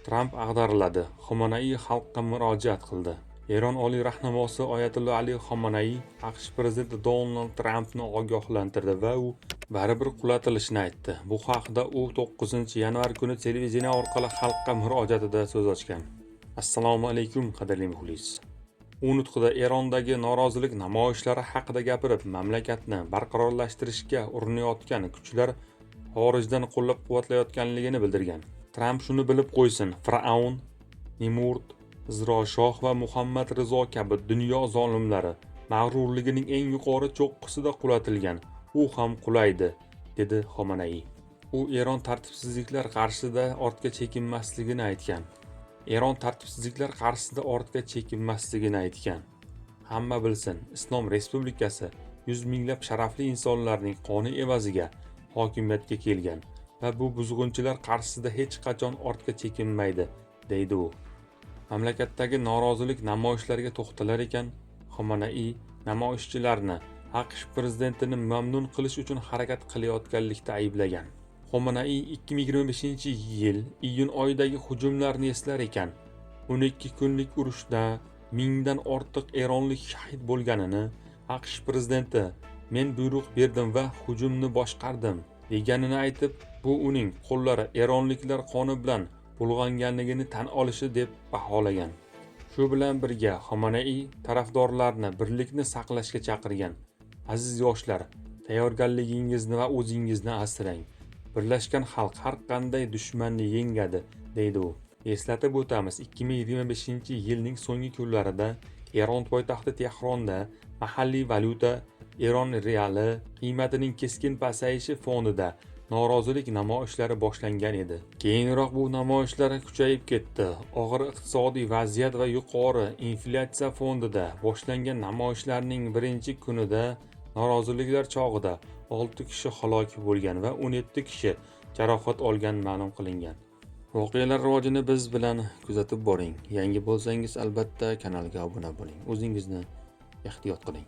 Tramp ag'dariladi. Xomanaiy xalqqa murojaat qildi. Eron oliy rahnamosi Oyatullo Ali Xomanaiy AQSh prezidenti Donald Trampni ogohlantirdi va u baribir qulatilishini aytdi. Bu haqda u 9-yanvar kuni televideniya orqali xalqqa murojaatida so'z ochgan. Assalomu alaykum qadrli muxlis. U nutqida Erondagi norozilik namoyishlari haqida gapirib, mamlakatni barqarorlashtirishga urinayotgan kuchlar xorijdan qo'llab-quvvatlayotganligini bildirgan. Tramp shuni bilib qo'ysin, Fir'avn, Nimrud, Izroshoh va Muhammad Rizo kabi dunyo zolimlari mag'rurligining eng yuqori cho'qqisida qulatilgan. U ham qulaydi, dedi Xomanaiy. U Eron tartibsizliklar qarshisida ortga chekinmasligini aytgan. Hamma bilsin, Islom Respublikasi 100 minglab sharafli insonlarning qoni evaziga hokimiyatga kelgan va bu buzg'unchilar qarshisida hech qachon ortga chekinmaydi, deydi u. Mamlakatdagi norozilik namoyishlariga to'xtalar ekan, Xomanaiy namoyishchilarni AQSh prezidentini mamnun qilish uchun harakat qilayotganlikda ayblagan. Xomanaiy 2025-yil iyun oyidagi hujumlarni eslar ekan, 12 kunlik urushda mingdan ortiq eronlik shahid bo'lganini, AQSh prezidenti "Men buyruq berdim va hujumni boshqardim" deganini aytib, bu uning qo'llari eronliklar qoni bilan bulg'anganligini tan olishi deb baholagan. Shu bilan birga Xomanaiy tarafdorlarni birlikni saqlashga chaqirgan. Aziz yoshlar, tayyorgarligingizni va o'zingizni asrang. Birlashgan xalq har qanday dushmanni yengadi, deydi u. Eslatib o'tamiz, 2025-yilning so'nggi kunlarida Eron poytaxti Tehronda mahalliy valyuta Eron reali qiymatining keskin pasayishi fonida norozilik namoyishlari boshlangan edi. Keyinroq bu namoyishlar kuchayib ketdi. Og'ir iqtisodiy vaziyat va yuqori inflyatsiya fonida boshlangan namoyishlarning birinchi kunida noroziliklar chog'ida 6 kishi halok bo'lgan va 17 kishi jarohat olgani ma'lum qilingan. Voqealar rivojini biz bilan kuzatib boring. Yangi bo'lsangiz albatta kanalga obuna bo'ling. O'zingizni ehtiyot qiling.